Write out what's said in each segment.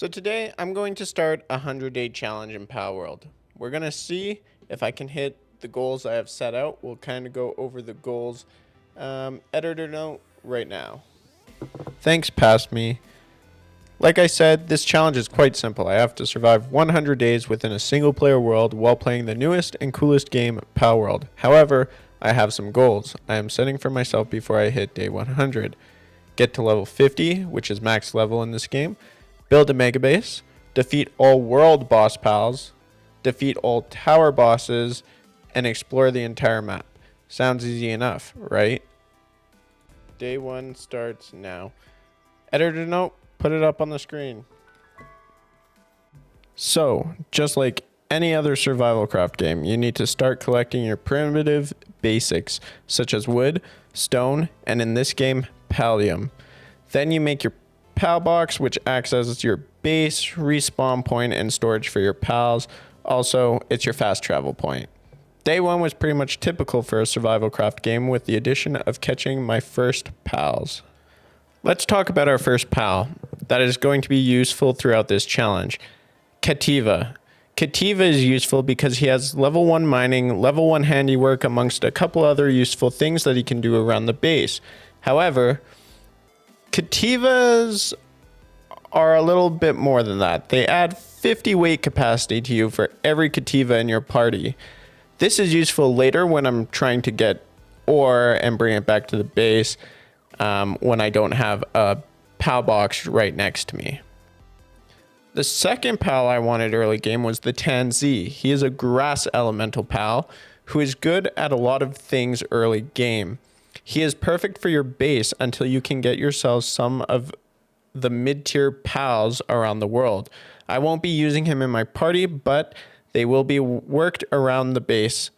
So today I'm going to start a 100-day challenge in Palworld. We're going to see if I can hit the goals I have set out. We'll kind of go over the goals editor note right now. Thanks, past me. Like I said, this challenge is quite simple. I have to survive 100 days within a single-player world while playing the newest and coolest game, Palworld. However, I have some goals I am setting for myself before I hit day 100. Get to level 50, which is max level in this game. Build a mega base. Defeat all world boss pals. Defeat all tower bosses. And explore the entire map. Sounds easy enough, right? Day 1 starts now. Editor note, put it up on the screen. So, just like any other survival craft game, you need to start collecting your primitive basics, such as wood, stone, and in this game, pallium. Then you make your pal box, which acts as your base, respawn point, and storage for your pals. Also, it's your fast travel point. Day 1 was pretty much typical for a survival craft game with the addition of catching my first pals. Let's talk about our first pal that is going to be useful throughout this challenge. Kativa. Kativa is useful because he has level 1 mining, level 1 handiwork, amongst a couple other useful things that he can do around the base. However, Kativas are a little bit more than that. They add 50 weight capacity to you for every Kativa in your party. This is useful later when I'm trying to get ore and bring it back to the base when I don't have a pal box right next to me. The second pal I wanted early game was the Tanz. He is a grass elemental pal who is good at a lot of things early game. He is perfect for your base until you can get yourself some of the mid-tier pals around the world. I won't be using him in my party, but they will be worked around the base.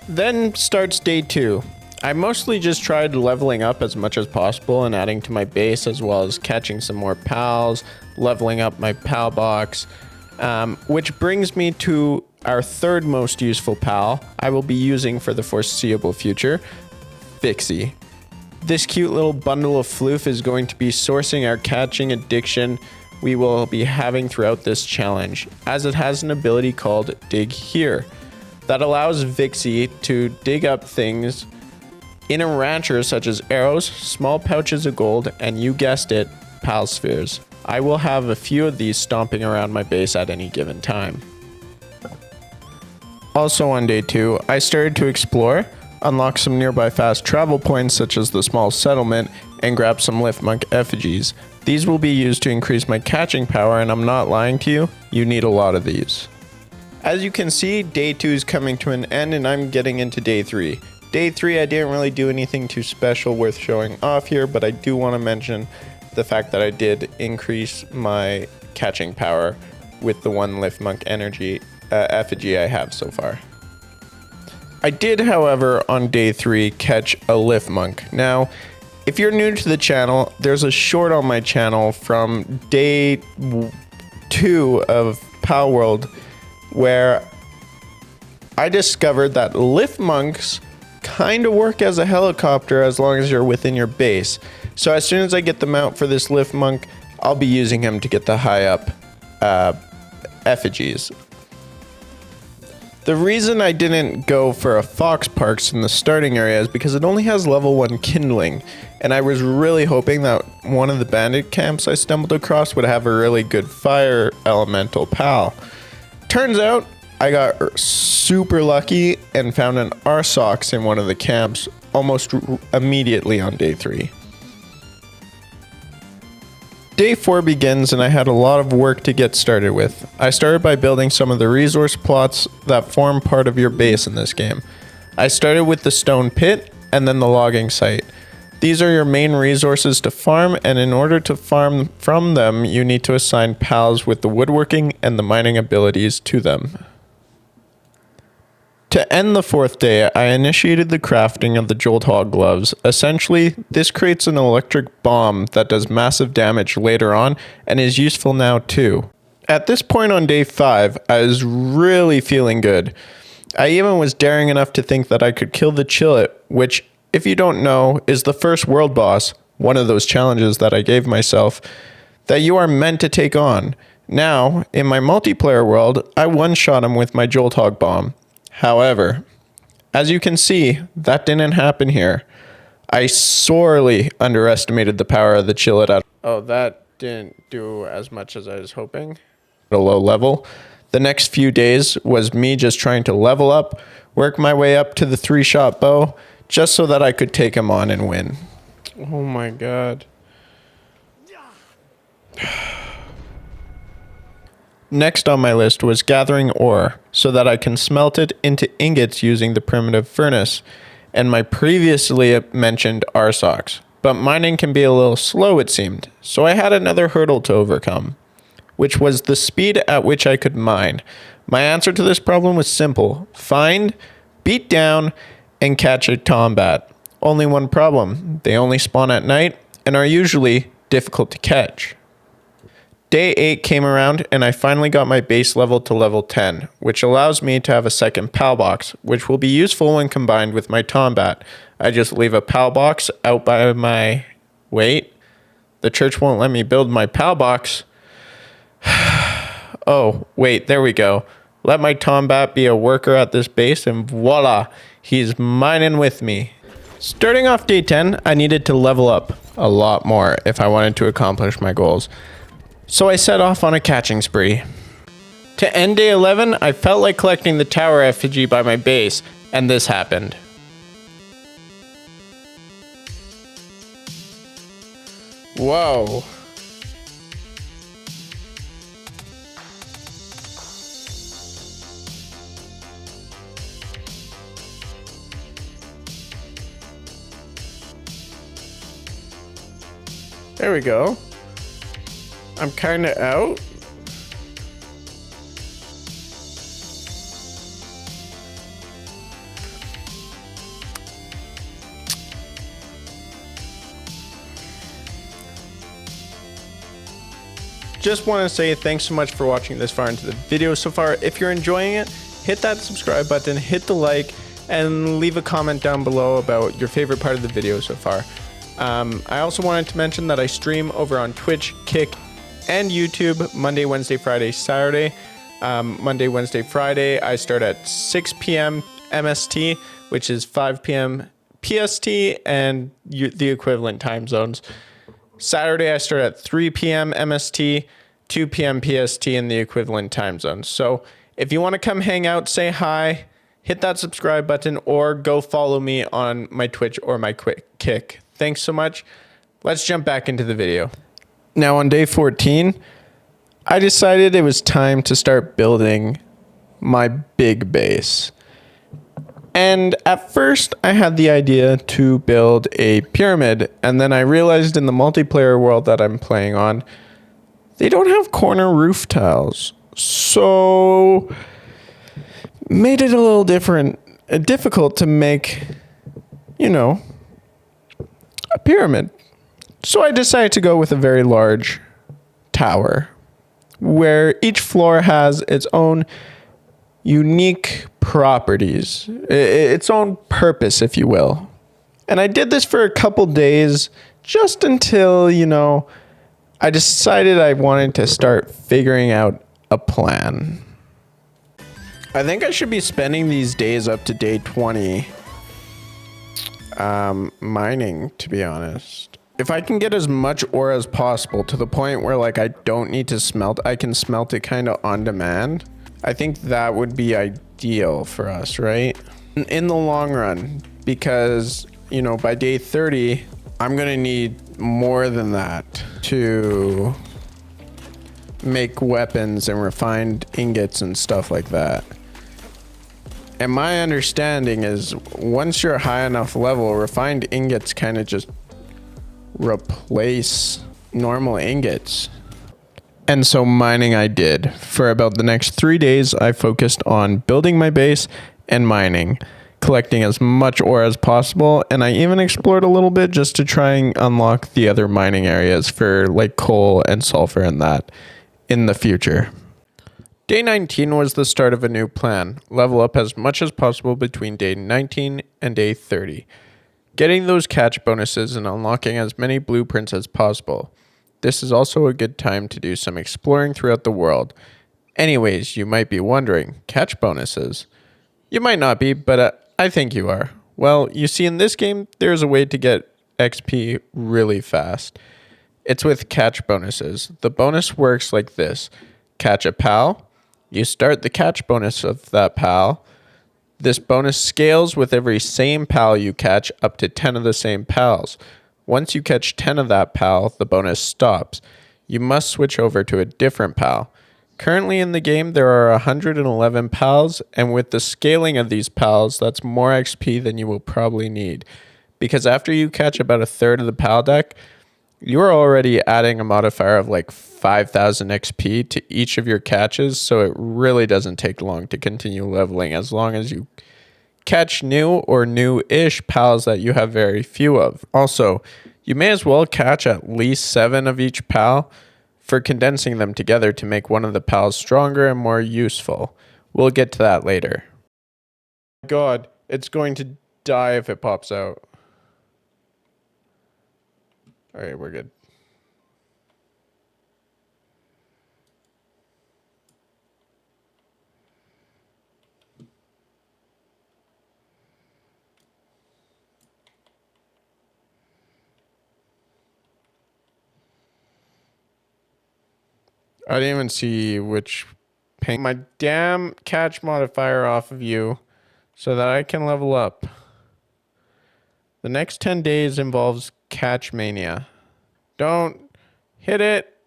Then starts day 2. I mostly just tried leveling up as much as possible and adding to my base, as well as catching some more pals, leveling up my pal box, which brings me to our third most useful pal I will be using for the foreseeable future, Vixie. This cute little bundle of floof is going to be sourcing our catching addiction we will be having throughout this challenge, as it has an ability called Dig Here that allows Vixie to dig up things in a rancher such as arrows, small pouches of gold, and you guessed it, pal spheres. I will have a few of these stomping around my base at any given time. Also on day 2, I started to explore, unlock some nearby fast travel points such as the small settlement, and grab some lift monk effigies. These will be used to increase my catching power, and I'm not lying to you, you need a lot of these. As you can see, day 2 is coming to an end and I'm getting into day 3. Day 3 I didn't really do anything too special worth showing off here, but I do want to mention the fact that I did increase my catching power with the one lift monk energy effigy I have so far. I did, however, on day 3 catch a lift monk. Now, if you're new to the channel, there's a short on my channel from day 2 of Palworld where I discovered that lift monks kind of work as a helicopter as long as you're within your base. So as soon as I get the mount for this lift monk, I'll be using him to get the high up effigies. The reason I didn't go for a Fox Parks in the starting area is because it only has level 1 kindling, and I was really hoping that one of the bandit camps I stumbled across would have a really good fire elemental pal. Turns out I got super lucky and found an Arsox in one of the camps almost immediately on day 3. Day 4 begins and I had a lot of work to get started with. I started by building some of the resource plots that form part of your base in this game. I started with the stone pit and then the logging site. These are your main resources to farm, and in order to farm from them, you need to assign pals with the woodworking and the mining abilities to them. To end the 4th day, I initiated the crafting of the Jolt Hog gloves. Essentially, this creates an electric bomb that does massive damage later on and is useful now too. At this point on day 5, I was really feeling good. I even was daring enough to think that I could kill the Chillet, which, if you don't know, is the first world boss, one of those challenges that I gave myself, that you are meant to take on. Now, in my multiplayer world, I one-shot him with my Jolt Hog Bomb. However, as you can see, that didn't happen here. I sorely underestimated the power of the Chill It Out. Oh, that didn't do as much as I was hoping. At a low level. The next few days was me just trying to level up, work my way up to the 3-shot bow, just so that I could take him on and win. Oh my god. Next on my list was gathering ore, so that I can smelt it into ingots using the primitive furnace, and my previously mentioned RSOX. But mining can be a little slow, it seemed, so I had another hurdle to overcome, which was the speed at which I could mine. My answer to this problem was simple: find, beat down, and catch a tombat. Only one problem: they only spawn at night and are usually difficult to catch. Day 8 came around and I finally got my base level to level 10, which allows me to have a second PAL box, which will be useful when combined with my tombat. I just leave a PAL box out by my... Wait, the church won't let me build my PAL box. Oh, wait, there we go. Let my tombat be a worker at this base and voila, he's mining with me. Starting off day 10, I needed to level up a lot more if I wanted to accomplish my goals. So I set off on a catching spree. To end day 11, I felt like collecting the tower effigy by my base, and this happened. Whoa. There we go. I'm kind of out. Just want to say thanks so much for watching this far into the video so far. If you're enjoying it, hit that subscribe button, hit the like, and leave a comment down below about your favorite part of the video so far. I also wanted to mention that I stream over on Twitch, Kick, and YouTube Monday, Wednesday, Friday, Saturday. Monday, Wednesday, Friday, I start at 6 p.m. MST, which is 5 p.m. PST, and the equivalent time zones. Saturday, I start at 3 p.m. MST, 2 p.m. PST, and the equivalent time zones. So if you want to come hang out, say hi, hit that subscribe button, or go follow me on my Twitch or my Kick. Thanks so much. Let's jump back into the video. Now on day 14, I decided it was time to start building my big base. And at first I had the idea to build a pyramid, and then I realized in the multiplayer world that I'm playing on, they don't have corner roof tiles. So made it a little difficult to make, a pyramid. So I decided to go with a very large tower where each floor has its own unique properties, its own purpose, if you will. And I did this for a couple days just until, I decided I wanted to start figuring out a plan. I think I should be spending these days up to day 20 mining, to be honest. If I can get as much ore as possible to the point where I don't need to smelt, I can smelt it kind of on demand, I think that would be ideal for us, right? In the long run, because, by day 30, I'm going to need more than that to make weapons and refined ingots and stuff like that. And my understanding is once you're a high enough level, refined ingots kind of just replace normal ingots. And so mining I did. For about the next 3 days, I focused on building my base and mining, collecting as much ore as possible, and I even explored a little bit just to try and unlock the other mining areas for coal and sulfur and that in the future. Day 19 was the start of a new plan. Level up as much as possible between day 19 and day 30. Getting those catch bonuses and unlocking as many blueprints as possible. this is also a good time to do some exploring throughout the world. Anyways, you might be wondering, catch bonuses? You might not be, but I think you are. Well, you see in this game, there's a way to get XP really fast. It's with catch bonuses. The bonus works like this. Catch a pal. You start the catch bonus of that pal. This bonus scales with every same pal you catch up to 10 of the same pals. Once you catch 10 of that pal, the bonus stops. You must switch over to a different pal. Currently in the game, there are 111 pals, and with the scaling of these pals, that's more XP than you will probably need. Because after you catch about a third of the pal deck, you're already adding a modifier of like 5,000 XP to each of your catches, so it really doesn't take long to continue leveling as long as you catch new or new-ish pals that you have very few of. Also, you may as well catch at least 7 of each pal for condensing them together to make one of the pals stronger and more useful. We'll get to that later. God, it's going to die if it pops out. All right, we're good. I didn't even see which ping. My damn catch modifier off of you so that I can level up. The next 10 days involves catch mania. Don't hit it.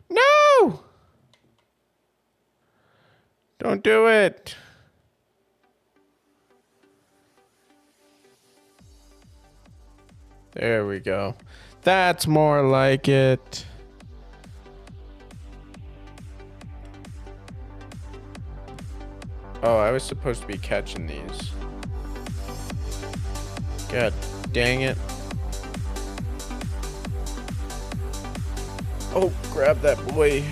No! Don't do it. There we go. That's more like it. Oh, I was supposed to be catching these. God dang it. Oh, grab that boy.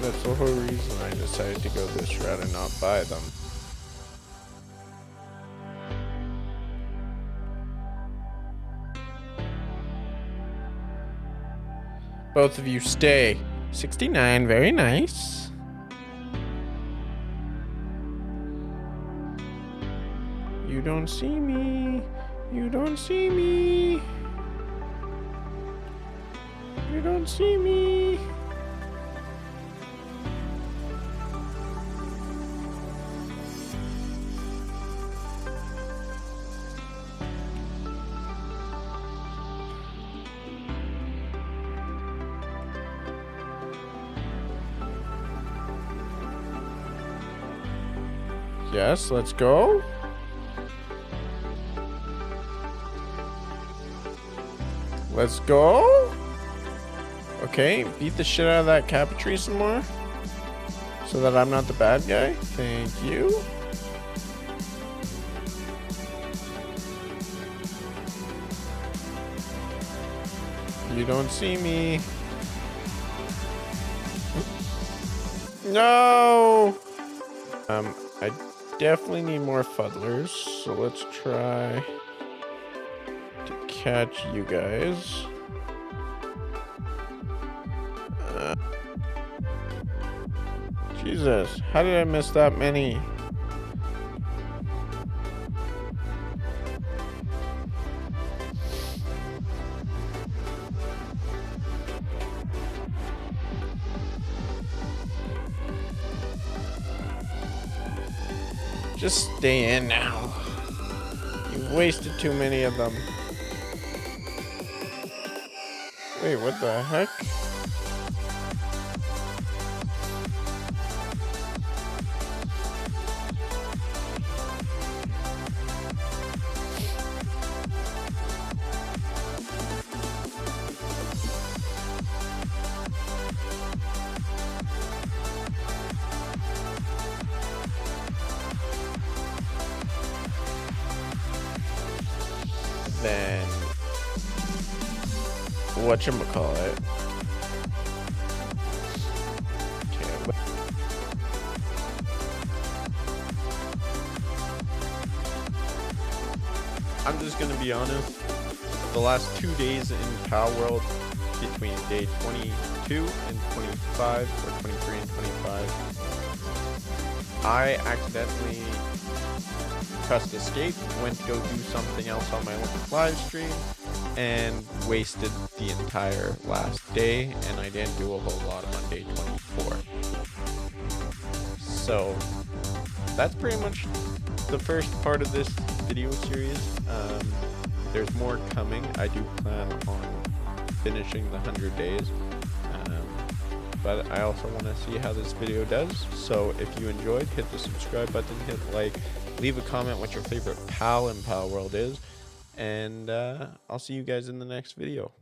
That's the whole reason I decided to go this route and not buy them. Both of you stay. 69, very nice. You don't see me. You don't see me. You don't see me. Yes, let's go. Let's go. Okay, beat the shit out of that Capatree some more. So that I'm not the bad guy. Thank you. You don't see me. No! I definitely need more fuddlers, so let's try to catch you guys. Jesus, how did I miss that many? Just stay in now. You've wasted too many of them. Wait, what the heck? Then whatchamacallit? Okay, I'm just gonna be honest. The last 2 days in Palworld, between day 22 and 25, or 23 and 25, I accidentally pressed escape, went to go do something else on my live stream, and wasted the entire last day, and I didn't do a whole lot on day 24. So that's pretty much the first part of this video series. There's more coming. I do plan on finishing the 100 days, but I also want to see how this video does. So if you enjoyed, hit the subscribe button, hit like, leave a comment what your favorite pal in Palworld is, and I'll see you guys in the next video.